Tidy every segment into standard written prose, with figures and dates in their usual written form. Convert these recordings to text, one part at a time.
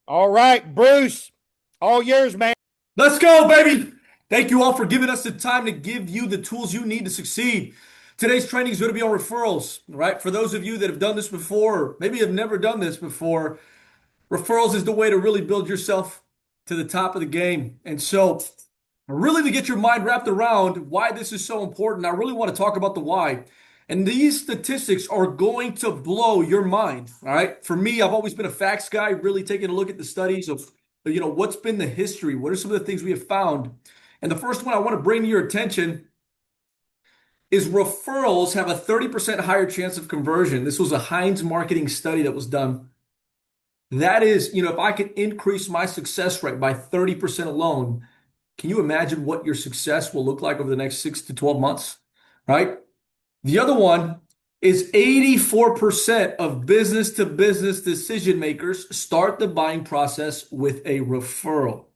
All right, Bruce, all yours, man. Let's go, baby. Thank you all for giving us the time to give you the tools you need to succeed. Today's training is going to be on referrals, right? For those of you that have done this before, or maybe have never done this before, referrals is the way to really build yourself to the top of the game. And so, really, to get your mind wrapped around why this is so important, I really want to talk about the why. And these statistics are going to blow your mind. All right. For me, I've always been a facts guy, really taking a look at the studies of, what's been the history? What are some of the things we have found? And the first one I want to bring to your attention is referrals have a 30% higher chance of conversion. This was a Heinz marketing study that was done. That is, if I could increase my success rate by 30% alone, can you imagine what your success will look like over the next 6 to 12 months? Right? The other one is 84% of business to business decision makers start the buying process with a referral.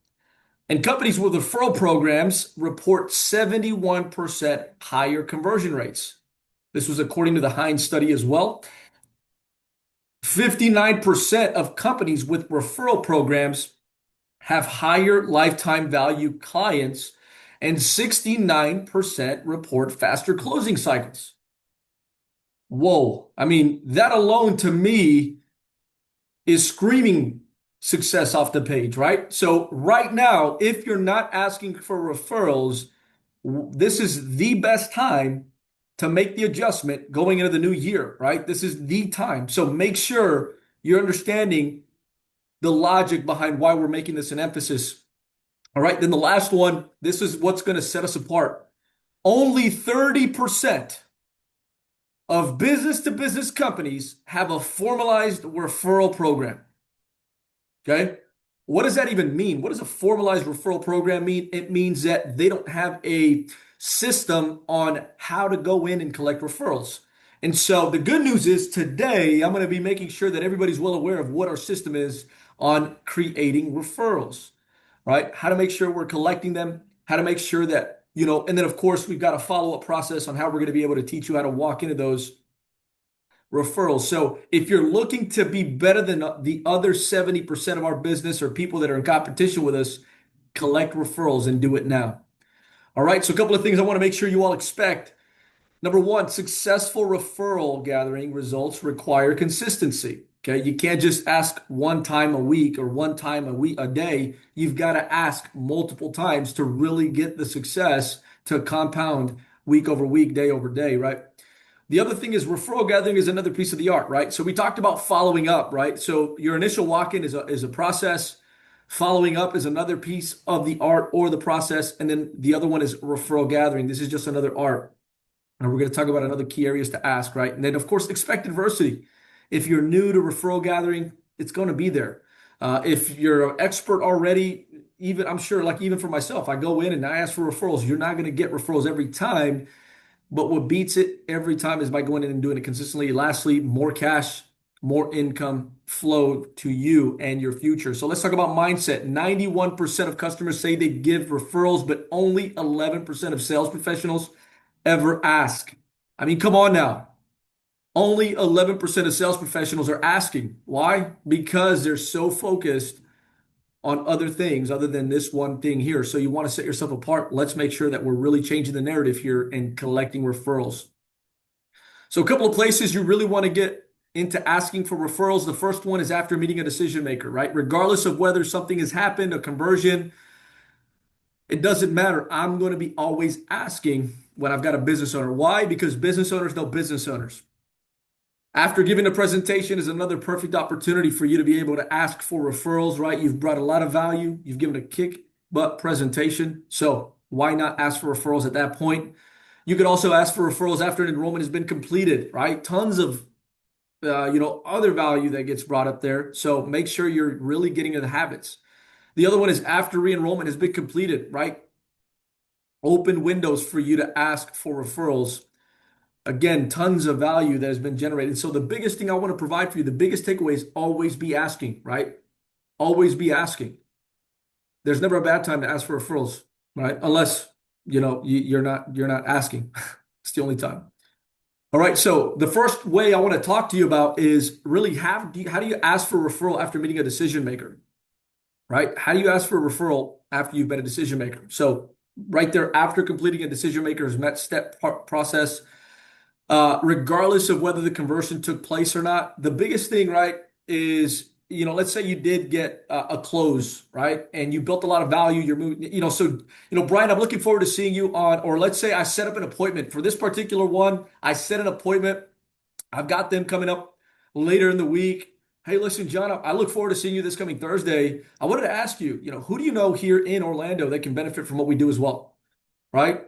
And companies with referral programs report 71% higher conversion rates. This was according to the Heinz study as well. 59% of companies with referral programs have higher lifetime value clients, and 69% report faster closing cycles. Whoa. I mean, that alone to me is screaming success off the page, right? So, right now, if you're not asking for referrals, this is the best time to make the adjustment going into the new year, right? This is the time. So, make sure you're understanding the logic behind why we're making this an emphasis. All right. Then the last one, this is what's going to set us apart. Only 30% of business to business companies have a formalized referral program. Okay. What does that even mean? What does a formalized referral program mean? It means that they don't have a system on how to go in and collect referrals. And so the good news is today I'm going to be making sure that everybody's well aware of what our system is on creating referrals, right? How to make sure we're collecting them, how to make sure that, and then of course we've got a follow-up process on how we're going to be able to teach you how to walk into those referrals. So if you're looking to be better than the other 70% of our business or people that are in competition with us, collect referrals and do it now. All right. So a couple of things I want to make sure you all expect. Number one, successful referral gathering results require consistency. Okay. You can't just ask one time a week or one time a day. You've got to ask multiple times to really get the success to compound week over week, day over day, right? The other thing is referral gathering is another piece of the art, right? So we talked about following up, right? So your initial walk-in is a process. Following up is another piece of the art or the process. And then the other one is referral gathering. This is just another art. And we're going to talk about another key areas to ask, right? And then, of course, expect adversity. If you're new to referral gathering, it's going to be there. If you're an expert already, even I'm sure, like even for myself, I go in and I ask for referrals. You're not going to get referrals every time, but what beats it every time is by going in and doing it consistently. Lastly, more cash, more income flow to you and your future. So let's talk about mindset. 91% of customers say they give referrals, but only 11% of sales professionals ever ask. I mean, come on now. Only 11% of sales professionals are asking. Why? Because they're so focused on other things other than this one thing here. So you want to set yourself apart. Let's make sure that we're really changing the narrative here and collecting referrals. So a couple of places you really want to get into asking for referrals. The first one is after meeting a decision maker, right? Regardless of whether something has happened, a conversion, it doesn't matter. I'm going to be always asking when I've got a business owner. Why? Because business owners know business owners. After giving a presentation is another perfect opportunity for you to be able to ask for referrals, right? You've brought a lot of value. You've given a kick butt presentation. So why not ask for referrals at that point? You could also ask for referrals after an enrollment has been completed, right? Tons of other value that gets brought up there. So make sure you're really getting into the habits. The other one is after re-enrollment has been completed, right? Open windows for you to ask for referrals. Again, tons of value that has been generated. So the biggest thing I want to provide for you, the biggest takeaway is always be asking, right? Always be asking. There's never a bad time to ask for referrals, right? Unless, you're not asking. It's the only time. All right. So the first way I want to talk to you about is really how do you ask for referral after meeting a decision maker? right? How do you ask for a referral after you've been a decision maker? So right there, after completing a decision maker's met step process, regardless of whether the conversion took place or not, the biggest thing, right, is, let's say you did get a close, right, and you built a lot of value. You're moving, so, Brian, I'm looking forward to seeing you on, or let's say I set up an appointment for this particular one. I set an appointment. I've got them coming up later in the week. Hey, listen, John, I look forward to seeing you this coming Thursday. I wanted to ask you, who do you know here in Orlando that can benefit from what we do as well, right?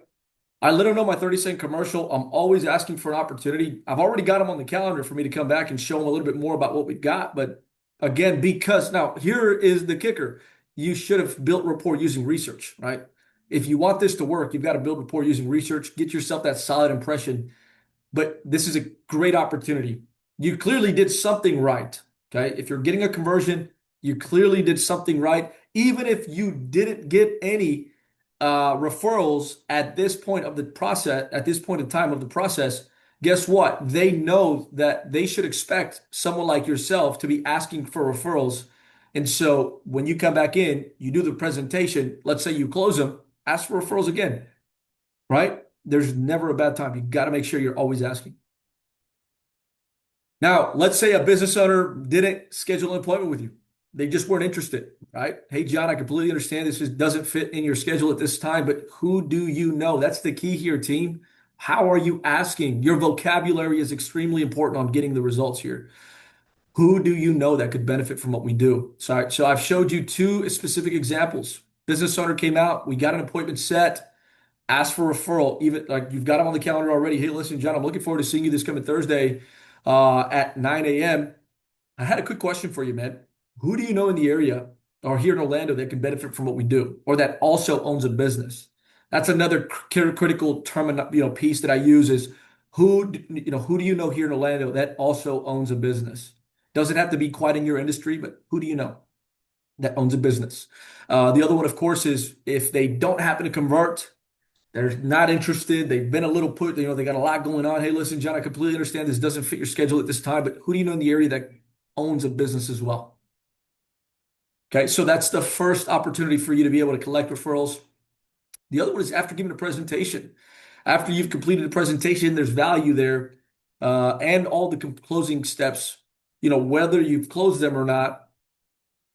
I let them know my 30-second commercial. I'm always asking for an opportunity. I've already got them on the calendar for me to come back and show them a little bit more about what we've got. But again, because now here is the kicker. You should have built rapport using research, right? If you want this to work, you've got to build rapport using research, get yourself that solid impression. But this is a great opportunity. You clearly did something right. Okay. If you're getting a conversion, you clearly did something right. Even if you didn't get any referrals at this point of the process, at this point in time of the process, guess what? They know that they should expect someone like yourself to be asking for referrals. And so when you come back in, you do the presentation, let's say you close them, ask for referrals again, right? There's never a bad time. You got to make sure you're always asking. Now, let's say a business owner didn't schedule an appointment with you. They just weren't interested, right? Hey, John, I completely understand this just doesn't fit in your schedule at this time, but who do you know? That's the key here, team. How are you asking? Your vocabulary is extremely important on getting the results here. Who do you know that could benefit from what we do? So I've showed you two specific examples. Business owner came out, we got an appointment set, asked for referral, even like you've got them on the calendar already. Hey, listen, John, I'm looking forward to seeing you this coming Thursday at 9 a.m. I had a quick question for you, man. Who do you know in the area or here in Orlando that can benefit from what we do, or that also owns a business? That's another critical term, piece that I use is who do you know here in Orlando that also owns a business? Doesn't have to be quite in your industry, but who do you know that owns a business? The other one, of course, is if they don't happen to convert, they're not interested. They've been a little put, they got a lot going on. Hey, listen, John, I completely understand this doesn't fit your schedule at this time, but who do you know in the area that owns a business as well? Okay, so that's the first opportunity for you to be able to collect referrals. The other one is after giving a presentation. After you've completed a presentation, there's value there, and all the closing steps, whether you've closed them or not,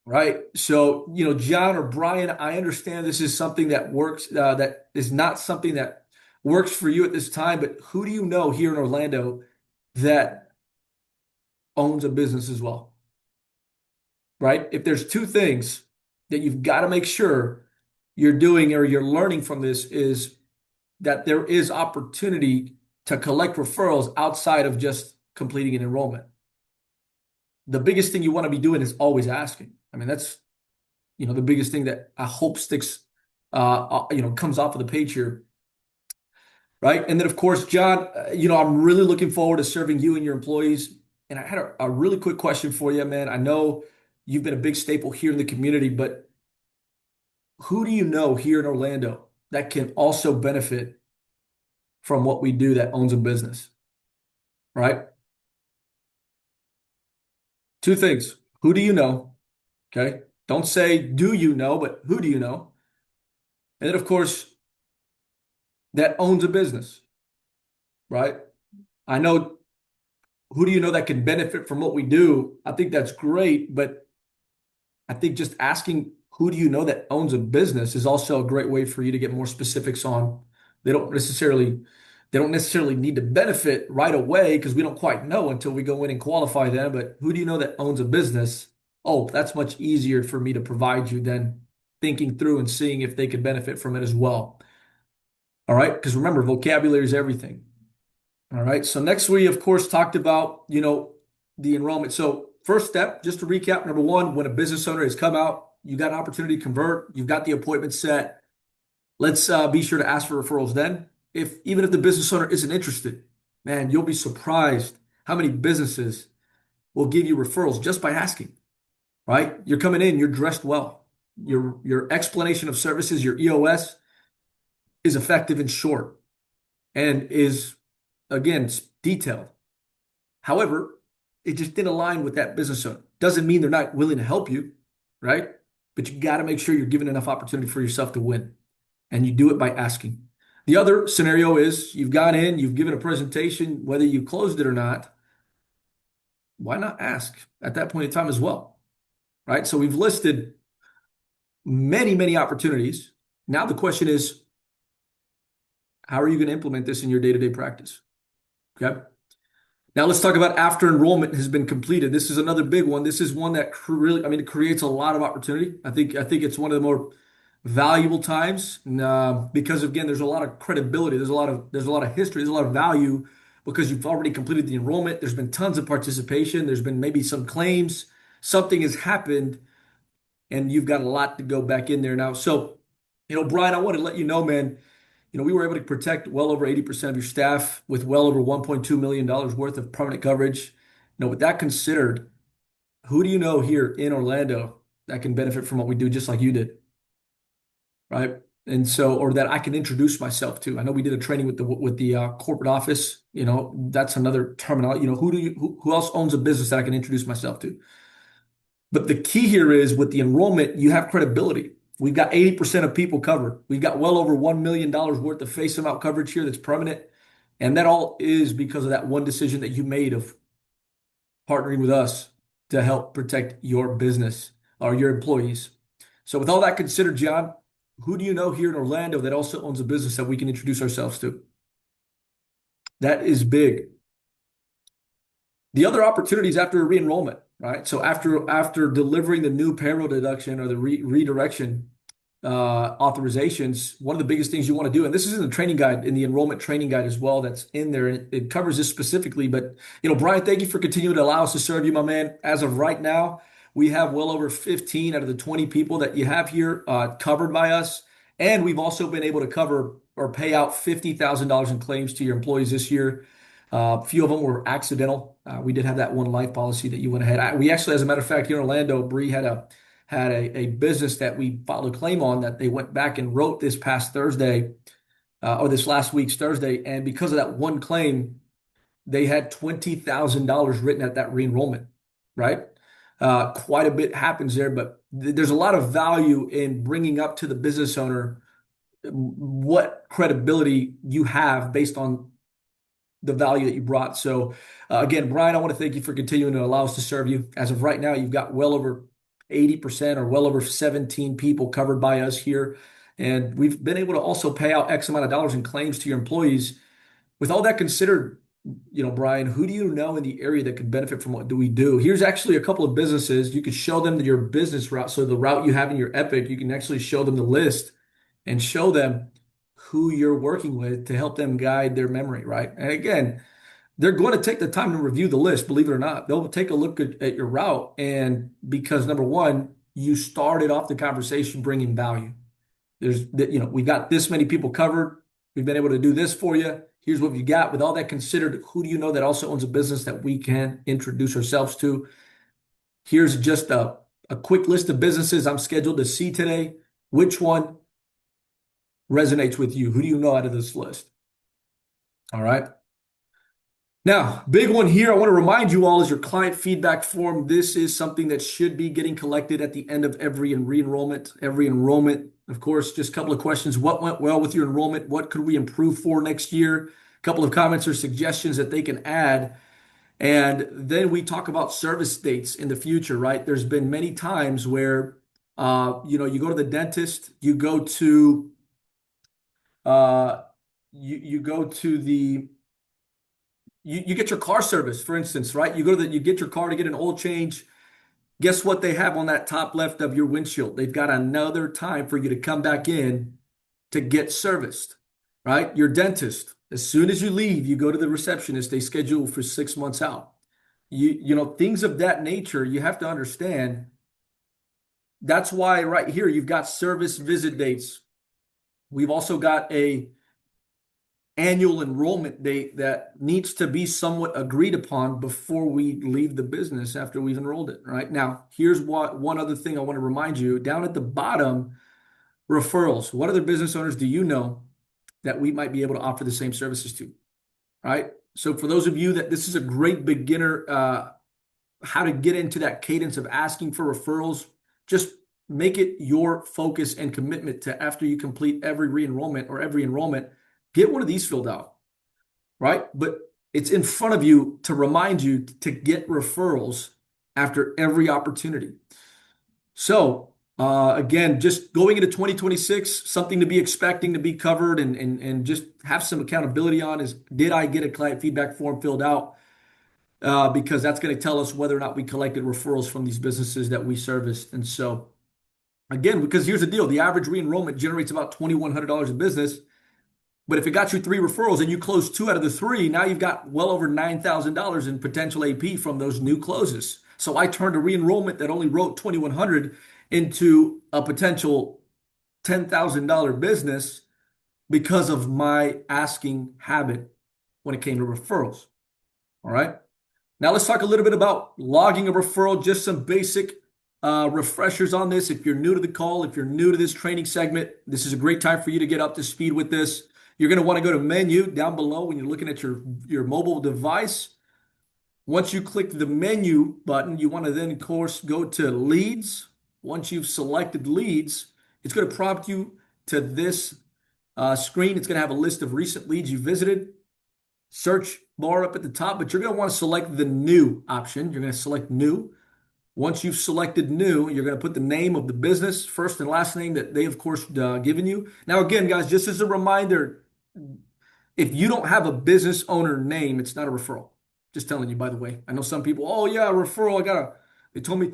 right? So, John or Brian, I understand this is something that works, that is not something that works for you at this time, but who do you know here in Orlando that owns a business as well, right? If there's two things that you've got to make sure you're doing or you're learning from this is that there is opportunity to collect referrals outside of just completing an enrollment. The biggest thing you want to be doing is always asking. I mean, that's the biggest thing that I hope sticks, comes off of the page here, right? And then, of course, John, I'm really looking forward to serving you and your employees. And I had a really quick question for you, man. I know you've been a big staple here in the community, but who do you know here in Orlando that can also benefit from what we do that owns a business, right? Two things. Who do you know? Okay. Don't say, do you know, but who do you know? And then, of course, that owns a business, right? I know who do you know that can benefit from what we do? I think that's great, but I think just asking who do you know that owns a business is also a great way for you to get more specifics on. They don't necessarily they don't necessarily need to benefit right away because we don't quite know until we go in and qualify them. But who do you know that owns a business? Oh, that's much easier for me to provide you than thinking through and seeing if they could benefit from it as well. All right, because remember, vocabulary is everything. All right. So next we, of course, talked about, the enrollment. So first step, just to recap, number one, when a business owner has come out, you got an opportunity to convert, you've got the appointment set. Let's be sure to ask for referrals then. Even if the business owner isn't interested, man, you'll be surprised how many businesses will give you referrals just by asking, right? You're coming in, you're dressed well. Your explanation of services, your EOS is effective and short and is, again, detailed. However, it just didn't align with that business owner. Doesn't mean they're not willing to help you, right? but you got to make sure you're giving enough opportunity for yourself to win. And you do it by asking. The other scenario is you've gone in, you've given a presentation, whether you closed it or not, why not ask at that point in time as well? Right? So we've listed many, many opportunities. Now the question is, how are you going to implement this in your day-to-day practice? Okay. Now let's talk about after enrollment has been completed. This is another big one. This is one that really, I mean, it creates a lot of opportunity. I think it's one of the more valuable times because again, there's a lot of credibility. There's a lot of history. There's a lot of value because you've already completed the enrollment. There's been tons of participation. There's been maybe some claims. Something has happened, and you've got a lot to go back in there now. So, Brian, I want to let you know, man. We were able to protect well over 80% of your staff with well over $1.2 million worth of permanent coverage. With that considered, who do you know here in Orlando that can benefit from what we do just like you did? Right. And so, or that I can introduce myself to. I know we did a training with the corporate office. That's another terminal. Who else owns a business that I can introduce myself to? But the key here is with the enrollment, you have credibility. We've got 80% of people covered. We've got well over $1 million worth of face amount coverage here that's permanent. And that all is because of that one decision that you made of partnering with us to help protect your business or your employees. So with all that considered, John, who do you know here in Orlando that also owns a business that we can introduce ourselves to? That is big. The other opportunities after a re-enrollment, right? So after delivering the new payroll deduction or the redirection authorizations, one of the biggest things you want to do, and this is in the training guide, in the enrollment training guide as well, that's in there, and it covers this specifically. But Brian, thank you for continuing to allow us to serve you, my man. As of right now, we have well over 15 out of the 20 people that you have here covered by us, and we've also been able to cover or pay out $50,000 in claims to your employees this year. A few of them were accidental. We did have that one life policy that you went ahead. We actually, as a matter of fact, here in Orlando, Bree had a business that we filed a claim on that they went back and wrote this past Thursday, or this last week's Thursday. And because of that one claim, they had $20,000 written at that re-enrollment, right? Quite a bit happens there, but there's a lot of value in bringing up to the business owner what credibility you have based on the value that you brought. So again, Brian, I want to thank you for continuing to allow us to serve you. As of right now, you've got well over 80% or well over 17 people covered by us here. And we've been able to also pay out X amount of dollars in claims to your employees. With all that considered, Brian, who do you know in the area that could benefit from what do we do? Here's actually a couple of businesses. You could show them your business route. So the route you have in your Epic, you can actually show them the list and show them who you're working with to help them guide their memory, right? And again, they're going to take the time to review the list, believe it or not. They'll take a look at your route. And because number one, you started off the conversation bringing value. We've got this many people covered. We've been able to do this for you. Here's what you got. With all that considered, who do you know that also owns a business that we can introduce ourselves to? Here's just a quick list of businesses I'm scheduled to see today. Which one resonates with you? Who do you know out of this list? All right. Now, big one here, I want to remind you all is your client feedback form. This is something that should be getting collected at the end of every re-enrollment. Every enrollment, of course, just a couple of questions. What went well with your enrollment? What could we improve for next year? A couple of comments or suggestions that they can add. And then we talk about service dates in the future, right? There's been many times where, you go to the dentist, you go to you go to the you get your car service, for instance, right? You get your car to get an oil change. Guess what they have on that top left of your windshield? They've got another time for you to come back in to get serviced, right? Your dentist, as soon as you leave, you go to the receptionist, they schedule for 6 months out. Things of that nature, you have to understand. That's why right here, you've got service visit dates. We've also got a annual enrollment date that needs to be somewhat agreed upon before we leave the business after we've enrolled it, right? Now, here's one other thing I want to remind you. Down at the bottom, referrals. What other business owners do you know that we might be able to offer the same services to, right? So for those of you that this is a great beginner, how to get into that cadence of asking for referrals, just make it your focus and commitment to, after you complete every re-enrollment or every enrollment, get one of these filled out, right? But it's in front of you to remind you to get referrals after every opportunity. So, again, just going into 2026, something to be expecting to be covered and just have some accountability on is, did I get a client feedback form filled out? Because that's going to tell us whether or not we collected referrals from these businesses that we serviced. And so, again, because here's the deal, the average re-enrollment generates about $2,100 in business. But if it got you three referrals and you closed two out of the three, now you've got well over $9,000 in potential AP from those new closes. So I turned a re-enrollment that only wrote 2,100 into a potential $10,000 business because of my asking habit when it came to referrals. All right. Now let's talk a little bit about logging a referral, just some basic refreshers on this. If you're new to the call, if you're new to this training segment, this is a great time for you to get up to speed with this. You're going to want to go to menu down below when you're looking at your mobile device. Once you click the menu button, you want to then, of course, go to leads. Once you've selected leads, it's going to prompt you to this screen. It's going to have a list of recent leads you visited. Search bar up at the top, but you're going to want to select the new option. You're going to select new. Once you've selected new, you're going to put the name of the business, first and last name that they, of course, given you. Now, again, guys, just as a reminder, if you don't have a business owner name, it's not a referral. Just telling you, by the way. I know some people, oh yeah, referral. They told me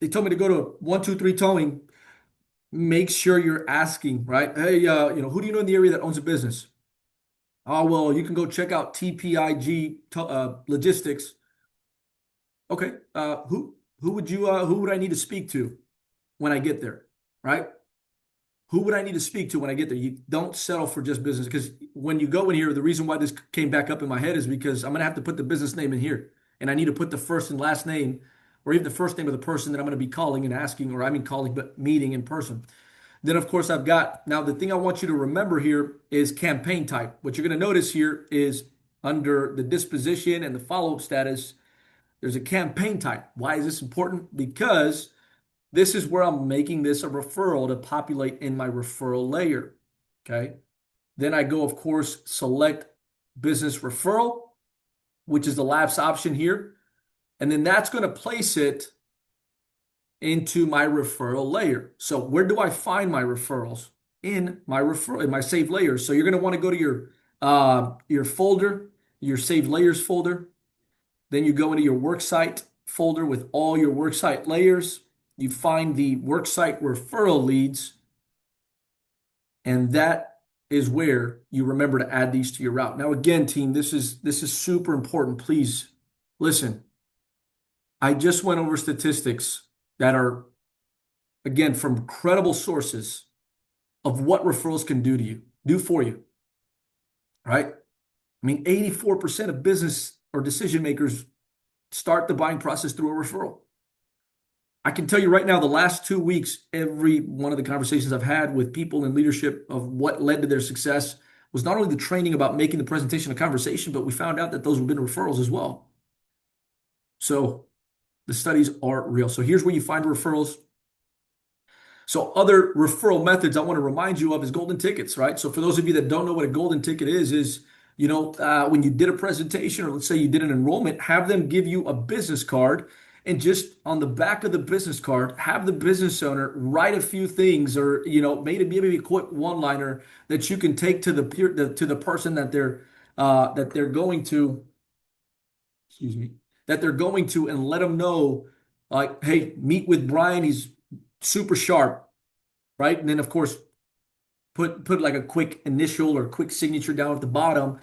to go to 123 Towing. Make sure you're asking, right? Hey, who do you know in the area that owns a business? Oh, well, you can go check out TPIG Logistics. Okay, who would I need to speak to when I get there, right? Who would I need to speak to when I get there? You don't settle for just business, because when you go in here, the reason why this came back up in my head is because I'm going to have to put the business name in here, and I need to put the first and last name, or even the first name of the person that I'm going to be calling and asking, or I mean calling, but meeting in person. Then, of course, I've got, now the thing I want you to remember here is campaign type. What you're going to notice here is under the disposition and the follow-up status, there's a campaign type. Why is this important? Because this is where I'm making this a referral to populate in my referral layer. Okay. Then I go, of course, select business referral, which is the last option here. And then that's going to place it into my referral layer. So where do I find my referrals? In my saved layers. So you're going to want to go to your folder, your saved layers folder. Then you go into your worksite folder with all your worksite layers. You find the worksite referral leads, and that is where you remember to add these to your route. Now, again, team, this is super important. Please listen. I just went over statistics that are, again, from credible sources of what referrals can do for you, right? I mean, 84% of business or decision makers start the buying process through a referral. I can tell you right now, the last 2 weeks, every one of the conversations I've had with people in leadership of what led to their success was not only the training about making the presentation a conversation, but we found out that those have been referrals as well. So the studies are real. So here's where you find referrals. So other referral methods I want to remind you of is golden tickets, right? So for those of you that don't know what a golden ticket is, when you did a presentation, or let's say you did an enrollment, have them give you a business card, and just on the back of the business card, have the business owner write a few things, or maybe a quick one-liner that you can take to the person that they're going to, excuse me, that they're going to, and let them know, like, hey, meet with Brian. He's super sharp, right? And then, of course, put like a quick initial or quick signature down at the bottom.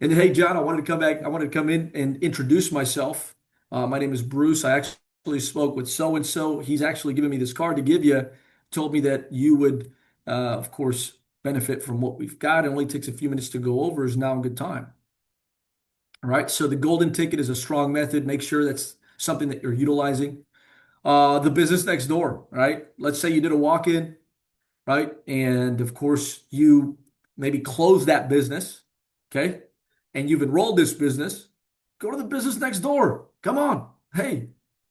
And then, hey, John, I wanted to come in and introduce myself. My name is Bruce. I actually spoke with so-and-so. He's actually given me this card to give you, told me that you would, of course, benefit from what we've got. It only takes a few minutes to go over. Is now a good time. All right. So the golden ticket is a strong method. Make sure that's something that you're utilizing. The business next door, right? Let's say you did a walk-in, right? And of course, you maybe close that business, okay? And you've enrolled this business. Go to the business next door. Come on. Hey,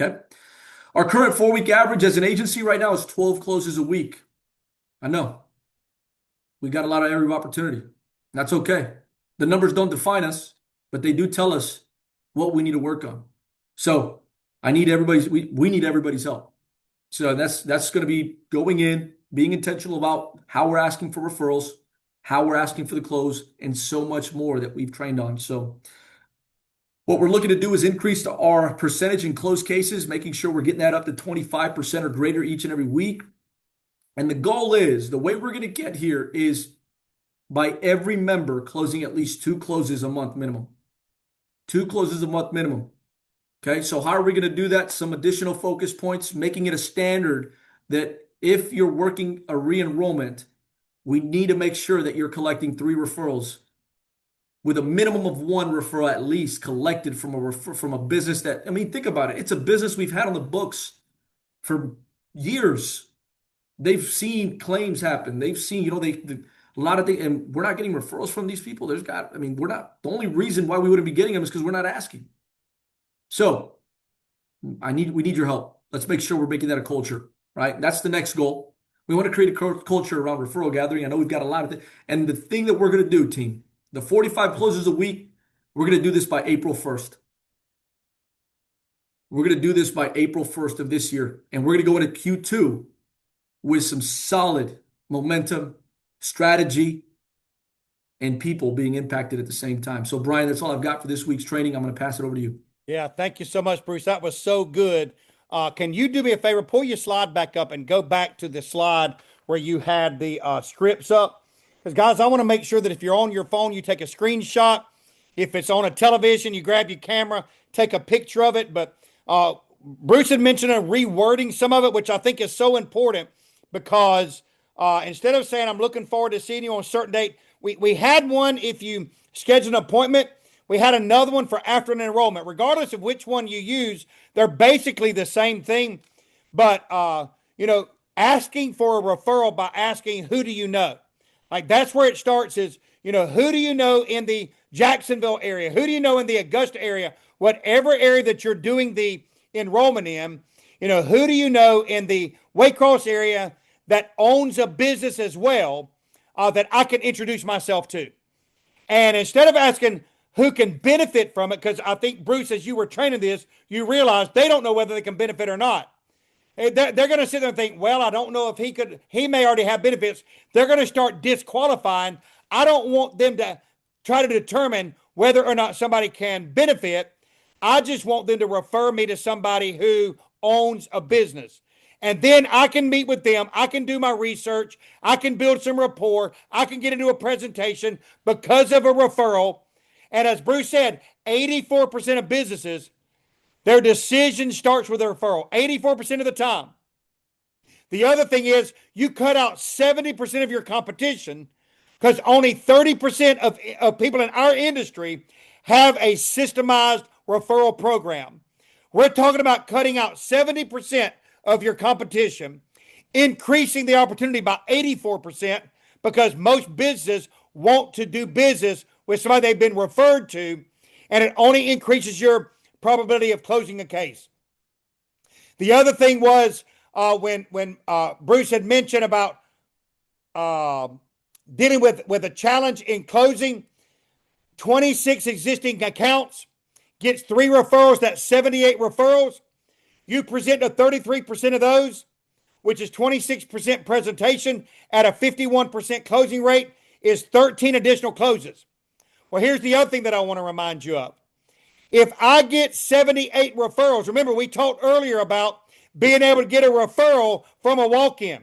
Okay. Our current 4-week average as an agency right now is 12 closes a week. I know we got a lot of area of opportunity. That's okay. The numbers don't define us, but they do tell us what we need to work on. So we need everybody's help. So that's going to be going in, being intentional about how we're asking for referrals, how we're asking for the close, and so much more that we've trained on. So what we're looking to do is increase our percentage in closed cases, making sure we're getting that up to 25% or greater each and every week. And the goal is, the way we're going to get here is by every member closing at least 2 closes a month minimum. 2 closes a month minimum. Okay, so how are we going to do that? Some additional focus points, making it a standard that if you're working a re-enrollment, we need to make sure that you're collecting 3 referrals with a minimum of 1 referral at least collected from a business that, I mean, think about it. It's a business we've had on the books for years. They've seen claims happen. They've seen, a lot of things, and we're not getting referrals from these people. We're not, the only reason why we wouldn't be getting them is because we're not asking. So we need your help. Let's make sure we're making that a culture, right? That's the next goal. We want to create a culture around referral gathering. I know we've got a lot of things. And the thing that we're going to do, team, the 45 closes a week, we're going to do this by April 1st. We're going to do this by April 1st of this year. And we're going to go into Q2 with some solid momentum, strategy, and people being impacted at the same time. So, Brian, that's all I've got for this week's training. I'm going to pass it over to you. Yeah, thank you so much, Bruce. That was so good. Can you do me a favor? Pull your slide back up and go back to the slide where you had the scripts up. Because, guys, I want to make sure that if you're on your phone, you take a screenshot. If it's on a television, you grab your camera, take a picture of it. But Bruce had mentioned rewording some of it, which I think is so important because instead of saying, I'm looking forward to seeing you on a certain date, we had one if you schedule an appointment. We had another one for after an enrollment. Regardless of which one you use, they're basically the same thing. But, asking for a referral by asking, who do you know? Like, that's where it starts is, who do you know in the Jacksonville area? Who do you know in the Augusta area? Whatever area that you're doing the enrollment in, who do you know in the Waycross area that owns a business as well that I can introduce myself to? And instead of asking who can benefit from it, because I think, Bruce, as you were training this, you realized they don't know whether they can benefit or not. They're going to sit there and think, well, I don't know if he may already have benefits. They're going to start disqualifying. I don't want them to try to determine whether or not somebody can benefit. I just want them to refer me to somebody who owns a business. And then I can meet with them. I can do my research. I can build some rapport. I can get into a presentation because of a referral. And as Bruce said, 84% of businesses, their decision starts with a referral, 84% of the time. The other thing is you cut out 70% of your competition because only 30% of people in our industry have a systemized referral program. We're talking about cutting out 70% of your competition, increasing the opportunity by 84% because most businesses want to do business with somebody they've been referred to, and it only increases your probability of closing a case. The other thing was when Bruce had mentioned about dealing with a challenge in closing, 26 existing accounts gets 3 referrals, that's 78 referrals. You present to 33% of those, which is 26% presentation at a 51% closing rate, is 13 additional closes. Well, here's the other thing that I want to remind you of. If I get 78 referrals, remember we talked earlier about being able to get a referral from a walk-in.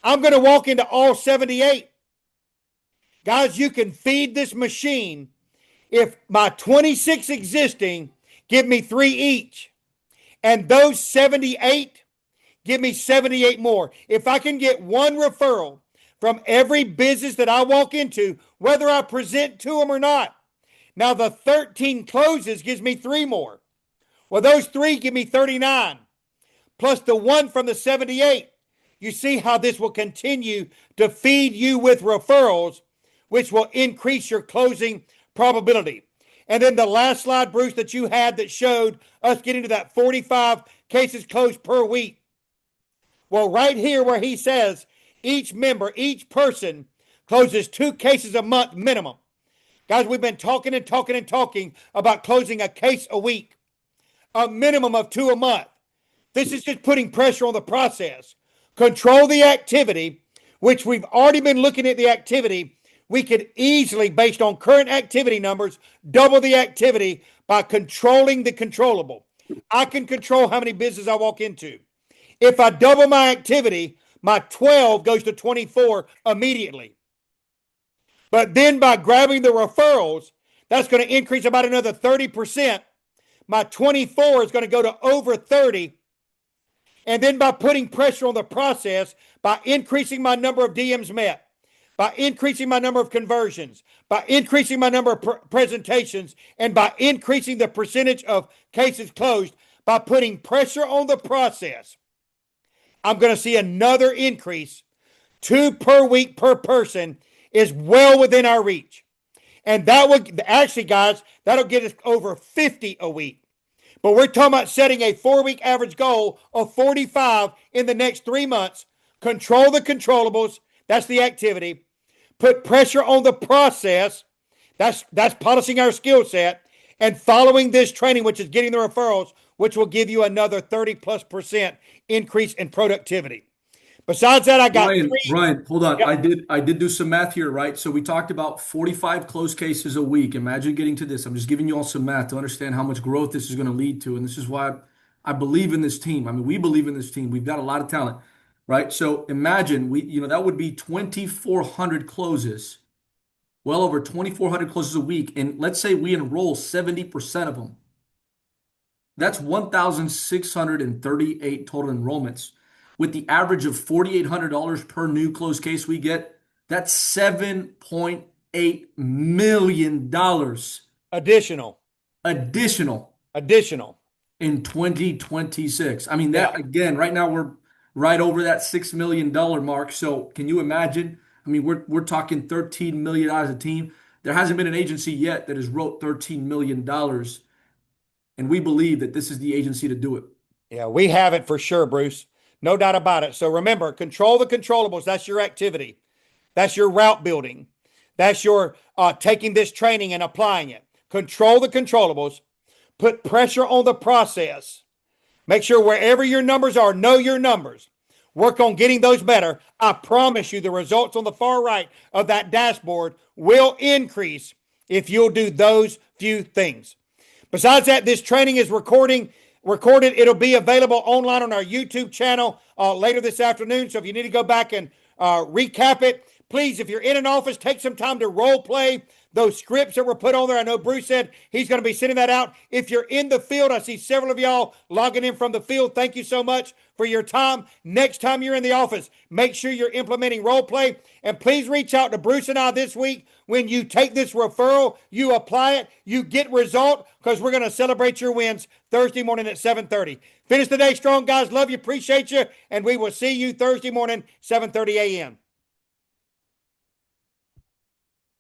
I'm going to walk into all 78. Guys, you can feed this machine. If my 26 existing give me 3 each, and those 78 give me 78 more. If I can get 1 referral from every business that I walk into, whether I present to them or not. Now the 13 closes gives me 3 more. Well, those 3 give me 39, plus the 1 from the 78. You see how this will continue to feed you with referrals, which will increase your closing probability. And then the last slide, Bruce, that you had that showed us getting to that 45 cases closed per week. Well, right here where he says each member, each person closes 2 cases a month minimum. Guys, we've been talking and talking and talking about closing a case a week, a minimum of 2 a month. This is just putting pressure on the process. Control the activity, which we've already been looking at the activity. We could easily, based on current activity numbers, double the activity by controlling the controllable. I can control how many businesses I walk into. If I double my activity, my 12 goes to 24 immediately. But then by grabbing the referrals, that's going to increase about another 30%. My 24 is going to go to over 30. And then by putting pressure on the process, by increasing my number of DMs met, by increasing my number of conversions, by increasing my number of presentations, and by increasing the percentage of cases closed, by putting pressure on the process, I'm going to see another increase. 2 per week per person is well within our reach. And that would actually, guys, that'll get us over 50 a week. But we're talking about setting a 4-week average goal of 45 in the next 3 months. Control the controllables. That's the activity. Put pressure on the process. That's polishing our skill set. And following this training, which is getting the referrals, which will give you another 30+% increase in productivity. Besides that, I got Ryan, hold on. Yep. I did do some math here, right? So we talked about 45 closed cases a week. Imagine getting to this. I'm just giving you all some math to understand how much growth this is going to lead to. And this is why I believe in this team. I mean, we believe in this team. We've got a lot of talent, right? So imagine that would be 2,400 closes, well over 2,400 closes a week. And let's say we enroll 70% of them. That's 1,638 total enrollments. With the average of $4,800 per new closed case we get, that's $7.8 million additional additional in 2026. I mean, that Yeah. again, right now we're right over that $6 million mark. So can you imagine? I mean, we're talking $13 million a team. There hasn't been an agency yet that has wrote $13 million, and we believe that this is the agency to do it. Yeah, we have it for sure, Bruce. No doubt about it. So remember, control the controllables. That's your activity. That's your route building. That's your taking this training and applying it. Control the controllables. Put pressure on the process. Make sure wherever your numbers are, know your numbers. Work on getting those better. I promise you the results on the far right of that dashboard will increase if you'll do those few things. Besides that, this training is recorded. It'll be available online on our YouTube channel later this afternoon. So if you need to go back and recap it, please, if you're in an office, take some time to role play those scripts that were put on there. I know Bruce said he's going to be sending that out. If you're in the field, I see several of y'all logging in from the field. Thank you so much for your time. Next time you're in the office, make sure you're implementing role play. And please reach out to Bruce and I this week. When you take this referral, you apply it, you get result, because we're going to celebrate your wins Thursday morning at 7:30. Finish the day strong, guys. Love you, appreciate you, and we will see you Thursday morning, 7:30 a.m.